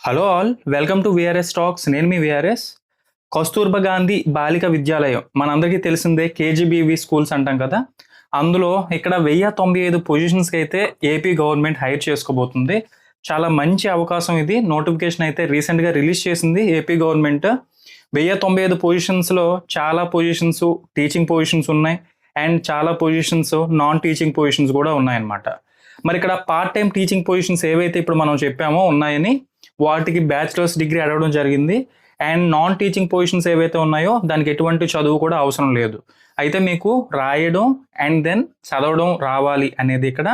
Hello all welcome to VRS talks. నేను మీ VRS. Kasturba Gandhi బాలిక విద్యాలయం మనందరికీ తెలిసిందే, కేజీబీవీ స్కూల్స్ అంటాం కదా. అందులో ఇక్కడ 1095 పొజిషన్స్కి అయితే ఏపీ గవర్నమెంట్ హైర్ చేసుకోబోతుంది. చాలా మంచి అవకాశం ఇది. నోటిఫికేషన్ అయితే రీసెంట్గా రిలీజ్ చేసింది ఏపీ గవర్నమెంట్. 1095 పొజిషన్స్లో చాలా పొజిషన్స్ టీచింగ్ పొజిషన్స్ ఉన్నాయి అండ్ చాలా పొజిషన్స్ నాన్ టీచింగ్ పొజిషన్స్ కూడా ఉన్నాయన్నమాట. మరి ఇక్కడ పార్ట్ టైం టీచింగ్ పొజిషన్స్ ఏవైతే ఇప్పుడు మనం చెప్పామో ఉన్నాయని, వాటికి బ్యాచిలర్స్ డిగ్రీ అడగడం జరిగింది. అండ్ నాన్ టీచింగ్ పొజిషన్స్ ఏవైతే ఉన్నాయో దానికి ఎటువంటి చదువు కూడా అవసరం లేదు. అయితే మీకు రాయడం అండ్ దెన్ చదవడం రావాలి అనేది ఇక్కడ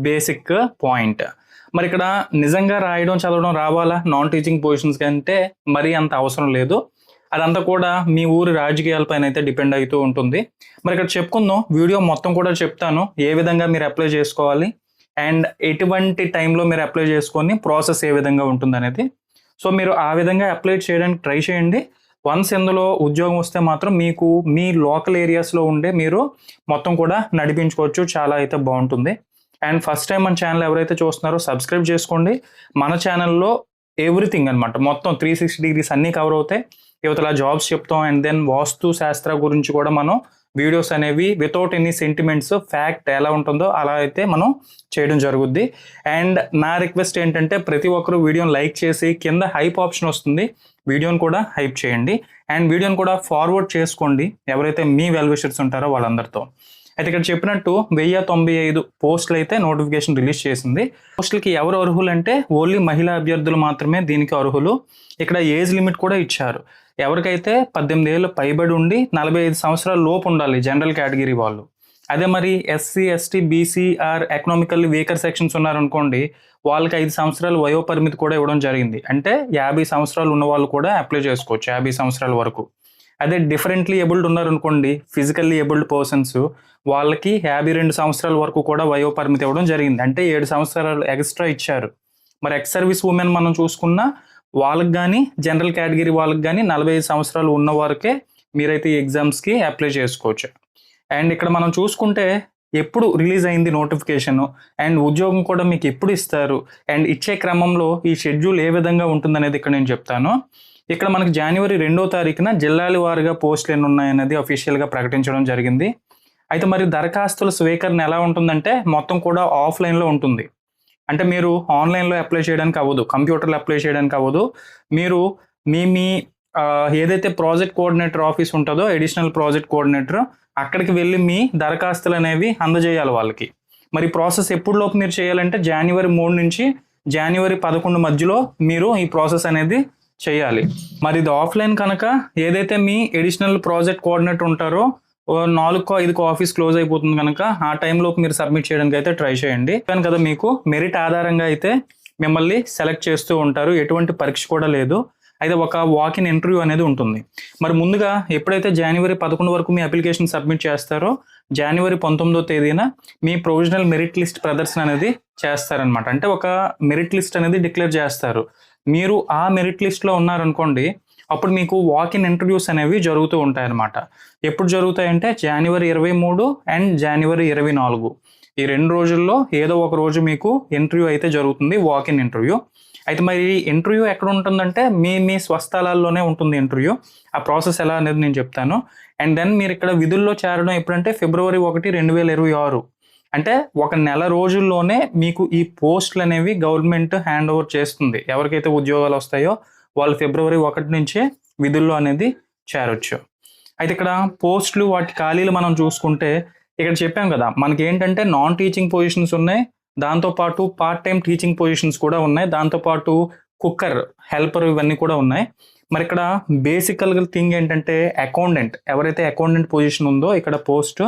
బేసిక్ పాయింట్. మరి ఇక్కడ నిజంగా రాయడం చదవడం రావాలా నాన్ టీచింగ్ పొజిషన్స్ కంటే మరీ అంత అవసరం లేదు. అదంతా కూడా మీ ఊరి రాజకీయాలపైన అయితే డిపెండ్ అవుతూ ఉంటుంది. మరి ఇక్కడ చెప్పుకుందాం, వీడియో మొత్తం కూడా చెప్తాను ఏ విధంగా మీరు అప్లై చేసుకోవాలి అండ్ ఎటువంటి టైంలో మీరు అప్లై చేసుకొని ప్రాసెస్ ఏ విధంగా ఉంటుంది అనేది. సో మీరు ఆ విధంగా అప్లై చేయడానికి ట్రై చేయండి. వన్స్ ఇందులో ఉద్యోగం వస్తే మాత్రం మీకు మీ లోకల్ ఏరియాస్లో ఉండే మీరు మొత్తం కూడా నడిపించుకోవచ్చు. చాలా అయితే బాగుంటుంది. అండ్ ఫస్ట్ టైం మన ఛానల్ ఎవరైతే చూస్తున్నారో సబ్స్క్రైబ్ చేసుకోండి. మన ఛానల్లో ఎవ్రీథింగ్ అనమాట, మొత్తం 360 డిగ్రీస్ అన్నీ కవర్ అవుతాయి. యువతల జాబ్స్ చెప్తాం అండ్ దెన్ వాస్తు శాస్త్ర గురించి కూడా మనం వీడియోస్ అనేవి వితౌట్ ఎనీ సెంటిమెంట్స్, ఫ్యాక్ట్ ఎలా ఉంటుందో అలా అయితే మనం చేయడం జరుగుద్ది. అండ్ నా రిక్వెస్ట్ ఏంటంటే ప్రతి ఒక్కరు వీడియోని లైక్ చేసి కింద హైప్ ఆప్షన్ వస్తుంది, వీడియోని కూడా హైప్ చేయండి అండ్ వీడియోని కూడా ఫార్వర్డ్ చేసుకోండి ఎవరైతే మీ వెల్ విషర్స్ ఉంటారో వాళ్ళందరితో. అయితే ఇక్కడ చెప్పినట్టు 1095 పోస్టులు అయితే నోటిఫికేషన్ రిలీజ్ చేసింది. పోస్టులకి ఎవరు అర్హులు అంటే ఓన్లీ మహిళా అభ్యర్థులు మాత్రమే దీనికి అర్హులు. ఇక్కడ ఏజ్ లిమిట్ కూడా ఇచ్చారు. ఎవరికైతే 18 ఏళ్ళు పైబడి ఉండి 45 సంవత్సరాల లోపు ఉండాలి జనరల్ కేటగిరీ వాళ్ళు. అదే మరి SC ST BC are economically weaker sections ఉన్నారనుకోండి, వాళ్ళకి 5 సంవత్సరాల వయో పరిమితి కూడా ఇవ్వడం జరిగింది. అంటే 50 సంవత్సరాలు ఉన్న వాళ్ళు కూడా అప్లై చేసుకోవచ్చు 50 సంవత్సరాల వరకు. అదే డిఫరెంట్లీ ఏబుల్డ్ ఉన్నారనుకోండి, ఫిజికల్లీ ఏబుల్డ్ పర్సన్స్, వాళ్ళకి 52 సంవత్సరాల వరకు కూడా వయో పరిమితి ఇవ్వడం జరిగింది. అంటే 7 సంవత్సరాలు ఎక్స్ట్రా ఇచ్చారు. మరి ఎక్స్ సర్వీస్ ఉమెన్ మనం చూసుకున్నా వాళ్ళకి కానీ జనరల్ కేటగిరీ వాళ్ళకి కానీ 45 సంవత్సరాలు ఉన్న వారికే మీరైతే ఈ ఎగ్జామ్స్కి అప్లై చేసుకోవచ్చు. అండ్ ఇక్కడ మనం చూసుకుంటే ఎప్పుడు రిలీజ్ అయింది నోటిఫికేషన్ అండ్ ఉద్యోగం కూడా మీకు ఎప్పుడు ఇస్తారు అండ్ ఇచ్చే క్రమంలో ఈ షెడ్యూల్ ఏ విధంగా ఉంటుందనేది ఇక్కడ నేను చెప్తాను. ఇక్కడ మనకి జనవరి 2వ తారీఖున జిల్లాల వారీగా పోస్టులు ఎన్ని ఉన్నాయనేది అఫీషియల్గా ప్రకటించడం జరిగింది. అయితే మరి దరఖాస్తుల స్వీకరణ ఎలా ఉంటుందంటే మొత్తం కూడా ఆఫ్లైన్లో ఉంటుంది. అంటే మీరు ఆన్లైన్లో అప్లై చేయడానికి అవ్వదు, కంప్యూటర్లో అప్లై చేయడానికి అవ్వదు. మీరు మీ ఏదైతే ప్రాజెక్ట్ కోఆర్డినేటర్ ఆఫీస్ ఉంటుందో, అడిషనల్ ప్రాజెక్ట్ కోఆర్డినేటర్, అక్కడికి వెళ్ళి మీ దరఖాస్తులు అనేవి అందజేయాలి వాళ్ళకి. మరి ప్రాసెస్ ఎప్పుడులోపు మీరు చేయాలంటే జనవరి 3 నుంచి జనవరి 11 మధ్యలో మీరు ఈ ప్రాసెస్ అనేది చేయాలి. మరి ఇది ఆఫ్లైన్ కనుక ఏదైతే మీ అడిషనల్ ప్రాజెక్ట్ కోఆర్డినేటర్ ఉంటారో 4-5 ఆఫీస్ క్లోజ్ అయిపోతుంది కనుక ఆ టైంలోపు మీరు సబ్మిట్ చేయడానికి అయితే ట్రై చేయండి. చెప్పాను కదా, మీకు మెరిట్ ఆధారంగా అయితే మిమ్మల్ని సెలెక్ట్ చేస్తూ ఉంటారు. ఎటువంటి పరీక్ష కూడా లేదు. అయితే ఒక వాక్-ఇన్ ఇంటర్వ్యూ అనేది ఉంటుంది. మరి ముందుగా ఎప్పుడైతే జనవరి 11 వరకు మీ అప్లికేషన్ సబ్మిట్ చేస్తారో జనవరి 19వ తేదీన మీ ప్రొవిజనల్ మెరిట్ లిస్ట్ ప్రదర్శన అనేది చేస్తారనమాట. అంటే ఒక మెరిట్ లిస్ట్ అనేది డిక్లేర్ చేస్తారు. మీరు ఆ మెరిట్ లిస్ట్లో ఉన్నారనుకోండి, అప్పుడు మీకు వాక్-ఇన్ ఇంటర్వ్యూస్ అనేవి జరుగుతూ ఉంటాయన్నమాట. ఎప్పుడు జరుగుతాయంటే జనవరి 23 అండ్ జనవరి 24 ఈ 2 రోజుల్లో ఏదో ఒక రోజు మీకు ఇంటర్వ్యూ అయితే జరుగుతుంది, వాక్-ఇన్ ఇంటర్వ్యూ. అయితే మరి ఇంటర్వ్యూ ఎక్కడ ఉంటుందంటే మీ స్వస్థలాల్లోనే ఉంటుంది ఇంటర్వ్యూ. ఆ ప్రాసెస్ ఎలా అనేది నేను చెప్తాను. అండ్ దెన్ మీరు ఇక్కడ విధుల్లో చేరడం ఎప్పుడంటే ఫిబ్రవరి 1, 2026. అంటే ఒక నెల రోజుల్లోనే మీకు ఈ పోస్టులు అనేవి గవర్నమెంట్ హ్యాండ్ ఓవర్ చేస్తుంది. ఎవరికైతే ఉద్యోగాలు వస్తాయో వాళ్ళు ఫిబ్రవరి 1 నుంచే విధుల్లో అనేది చేరొచ్చు. అయితే ఇక్కడ పోస్టులు వాటి ఖాళీలు మనం చూసుకుంటే ఇక్కడ చెప్పాం కదా, మనకి ఏంటంటే నాన్ టీచింగ్ పొజిషన్స్ ఉన్నాయి, దాంతోపాటు పార్ట్ టైం టీచింగ్ పొజిషన్స్ కూడా ఉన్నాయి, దాంతోపాటు కుక్కర్, హెల్పర్ ఇవన్నీ కూడా ఉన్నాయి. మరి ఇక్కడ బేసికల్ థింగ్ ఏంటంటే అకౌంటెంట్, ఎవరైతే అకౌంటెంట్ పొజిషన్ ఉందో ఇక్కడ పోస్ట్,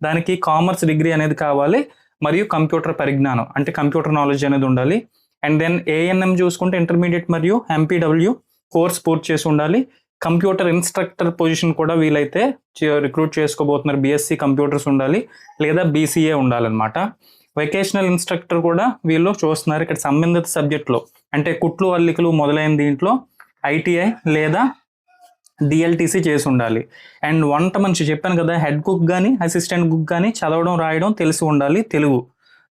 దానికి కామర్స్ డిగ్రీ అనేది కావాలి మరియు కంప్యూటర్ పరిజ్ఞానం అంటే కంప్యూటర్ నాలెడ్జ్ అనేది ఉండాలి. అండ్ దెన్ ఏఎన్ఎం చూసుకుంటే ఇంటర్మీడియట్ మరియు ఎంపీడబ్ల్యూ కోర్స్ పూర్తి చేసి ఉండాలి. కంప్యూటర్ ఇన్స్ట్రక్టర్ పొజిషన్ కూడా వీలైతే రిక్రూట్ చేసుకోబోతున్నారు. బీఎస్సీ కంప్యూటర్స్ ఉండాలి లేదా బీసీఏ ఉండాలన్నమాట. వెకేషనల్ ఇన్స్ట్రక్టర్ కూడా వీళ్ళు చూస్తున్నారు. ఇక్కడ సంబంధిత సబ్జెక్ట్లో అంటే కుట్లు అల్లికలు మొదలైన దీంట్లో ఐటీఐ లేదా డిఎల్టీసీ చేసి ఉండాలి. అండ్ వంట మనిషి చెప్పాను కదా, హెడ్ కుక్ కానీ అసిస్టెంట్ కుక్ కానీ చదవడం రాయడం తెలిసి ఉండాలి తెలుగు.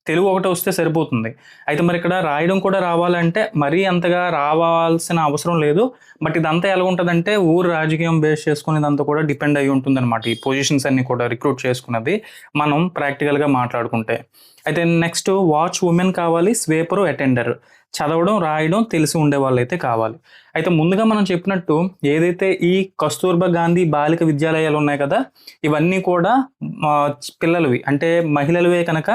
తెలుగు ఒకటి వస్తే సరిపోతుంది. అయితే మరి ఇక్కడ రాయడం కూడా రావాలంటే మరీ అంతగా రావాల్సిన అవసరం లేదు. బట్ ఇదంతా ఎలా ఉంటదంటే ఊరు రాజకీయం బేస్ చేసుకొని ఇదంతా కూడా డిపెండ్ అయ్యి ఉంటుందన్నమాట. ఈ పొజిషన్స్ అన్నీ కూడా రిక్రూట్ చేసుకున్నది మనం ప్రాక్టికల్‌గా మాట్లాడుకుంటే. అయితే నెక్స్ట్ వాచ్ వుమెన్ కావాలి, స్వీపరు, అటెండర్. చదవడం, రాయడం తెలిసి ఉండే వాళ్ళైతే కావాలి. అయితే ముందుగా మనం చెప్పినట్టు ఏదైతే ఈ కస్తూర్బా గాంధీ బాలిక విద్యాలయాలు ఉన్నాయి కదా, ఇవన్నీ కూడా పిల్లలవి అంటే మహిళలవే కనుక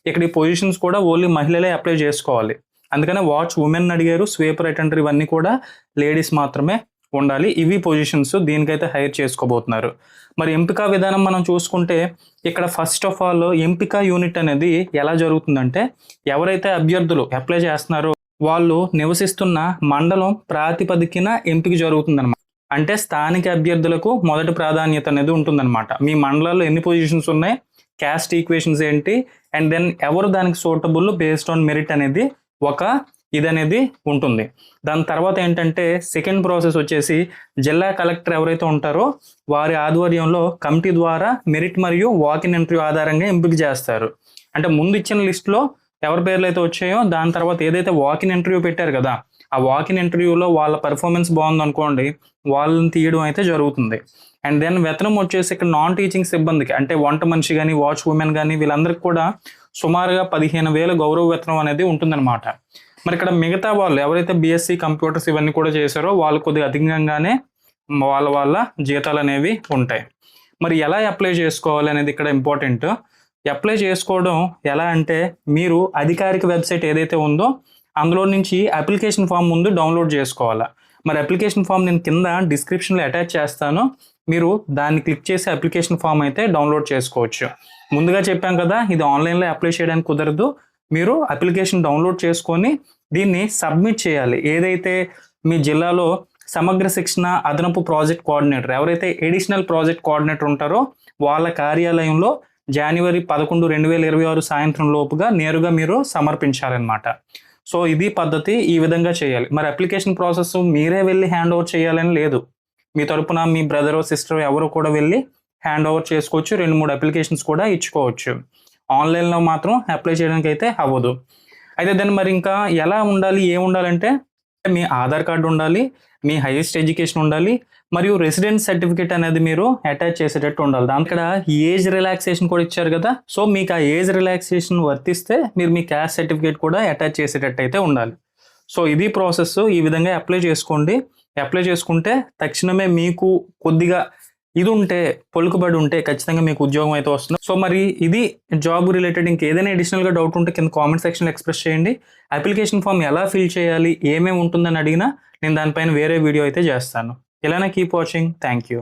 ఇక్కడ ఈ పొజిషన్స్ కూడా ఓన్లీ మహిళలే అప్లై చేసుకోవాలి. అందుకనే వాచ్ వుమెన్ అడిగారు, స్వీపర్, అటెండర్ ఇవన్నీ కూడా లేడీస్ మాత్రమే ఉండాలి. ఇవి పొజిషన్స్ దీనికైతే హైర్ చేసుకోబోతున్నారు. మరి ఎంపిక విధానం మనం చూసుకుంటే ఇక్కడ ఫస్ట్ ఆఫ్ ఆల్ ఎంపిక యూనిట్ అనేది ఎలా జరుగుతుందంటే ఎవరైతే అభ్యర్థులు అప్లై చేస్తున్నారో వాళ్ళు నివసిస్తున్న మండలం ప్రాతిపదికన ఎంపిక జరుగుతుందన్నమాట. అంటే స్థానిక అభ్యర్థులకు మొదటి ప్రాధాన్యత అనేది ఉంటుందన్నమాట. మీ మండలాల్లో ఎన్ని పొజిషన్స్ ఉన్నాయి, క్యాస్ట్ ఈక్వేషన్స్ ఏంటి, అండ్ దెన్ ఎవరు దానికి సూటబుల్ బేస్డ్ ఆన్ మెరిట్ అనేది ఒక ఇదనేది ఉంటుంది. దాని తర్వాత ఏంటంటే సెకండ్ ప్రాసెస్ వచ్చేసి జిల్లా కలెక్టర్ ఎవరైతే ఉంటారో వారి ఆధ్వర్యంలో కమిటీ ద్వారా మెరిట్ మరియు వాకిన్ ఇంటర్వ్యూ ఆధారంగా ఎంపిక చేస్తారు. అంటే ముందు ఇచ్చిన లిస్టులో ఎవరి పేర్లు అయితే వచ్చాయో దాని తర్వాత ఏదైతే వాకిన్ ఇంటర్వ్యూ పెట్టారు కదా, ఆ వాకిన్ ఇంటర్వ్యూలో వాళ్ళ పర్ఫార్మెన్స్ బాగుందనుకోండి వాళ్ళని తీయడం అయితే జరుగుతుంది. అండ్ దెన్ వేతనం వచ్చేసి ఇక్కడ నాన్ టీచింగ్ సిబ్బందికి అంటే వంట మనిషి కానీ వాచ్ ఉమెన్ కానీ వీళ్ళందరికీ కూడా సుమారుగా 15,000 గౌరవ వేతనం అనేది ఉంటుందన్నమాట. మరి ఇక్కడ మిగతా వాళ్ళు ఎవరైతే బీఎస్సీ కంప్యూటర్స్ ఇవన్నీ కూడా చేశారో వాళ్ళు కొద్దిగా అధికంగానే వాళ్ళ జీతాలు అనేవి ఉంటాయి. మరి ఎలా అప్లై చేసుకోవాలి అనేది ఇక్కడ ఇంపార్టెంట్. అప్లై చేసుకోవడం ఎలా అంటే మీరు అధికారిక వెబ్సైట్ ఏదైతే ఉందో అందులో నుంచి అప్లికేషన్ ఫామ్ ముందు డౌన్లోడ్ చేసుకోవాలా. మరి అప్లికేషన్ ఫామ్ నేను కింద డిస్క్రిప్షన్లో అటాచ్ చేస్తాను, మీరు దాన్ని క్లిక్ చేసి అప్లికేషన్ ఫామ్ అయితే డౌన్లోడ్ చేసుకోవచ్చు. ముందుగా చెప్పాం కదా ఇది ఆన్లైన్లో అప్లై చేయడానికి కుదరదు, మీరు అప్లికేషన్ డౌన్లోడ్ చేసుకొని దీన్ని సబ్మిట్ చేయాలి. ఏదైతే మీ జిల్లాలో సమగ్ర శిక్షణ అదనపు ప్రాజెక్ట్ కోఆర్డినేటర్ ఎవరైతే ఎడిషనల్ ప్రాజెక్ట్ కోఆర్డినేటర్ ఉంటారో వాళ్ళ కార్యాలయంలో జనవరి 11, 2026 సాయంత్రం లోపుగా నేరుగా మీరు సమర్పించాలన్నమాట. సో ఇది పద్ధతి, ఈ విధంగా చేయాలి. మరి అప్లికేషన్ ప్రాసెస్ మీరే వెళ్ళి హ్యాండ్ ఓవర్ చేయాలని లేదు, మీ తరపున మీ బ్రదర్ సిస్టర్ ఎవరు కూడా వెళ్ళి హ్యాండ్ ఓవర్ చేసుకోవచ్చు. 2-3 అప్లికేషన్స్ కూడా ఇచ్చుకోవచ్చు. ఆన్లైన్లో మాత్రం అప్లై చేయడానికి అయితే అవ్వదు. అయితే దాన్ని మరి ఇంకా ఎలా ఉండాలి, ఉండాలంటే మీ ఆధార్ కార్డు ఉండాలి, మీ హైయెస్ట్ ఎడ్యుకేషన్ ఉండాలి, మరియు రెసిడెన్స్ సర్టిఫికేట్ అనేది మీరు అటాచ్ చేసేటట్టు ఉండాలి. దాని ఇక్కడ ఏజ్ రిలాక్సేషన్ కూడా ఇచ్చారు కదా, సో మీకు ఆ ఏజ్ రిలాక్సేషన్ వర్తిస్తే మీరు మీ క్యాస్ట్ సర్టిఫికేట్ కూడా అటాచ్ చేసేటట్టు అయితే ఉండాలి. సో ఇది ప్రాసెస్, ఈ విధంగా అప్లై చేసుకోండి. అప్లై చేసుకుంటే తక్షణమే మీకు కొద్దిగా ఇది ఉంటే పలుకుబడి ఉంటే ఖచ్చితంగా మీకు ఉద్యోగం అయితే వస్తుంది. సో మరి ఇది జాబ్ రిలేటెడ్ ఇంకేదైనా అడిషనల్గా డౌట్ ఉంటే కింద కామెంట్ సెక్షన్లో ఎక్స్ప్రెస్ చేయండి. అప్లికేషన్ ఫామ్ ఎలా ఫిల్ చేయాలి, ఏమేమి ఉంటుందని అడిగినా నేను దానిపైన వేరే వీడియో అయితే చేస్తాను. ఇలానే కీప్ వాచింగ్. Thank you.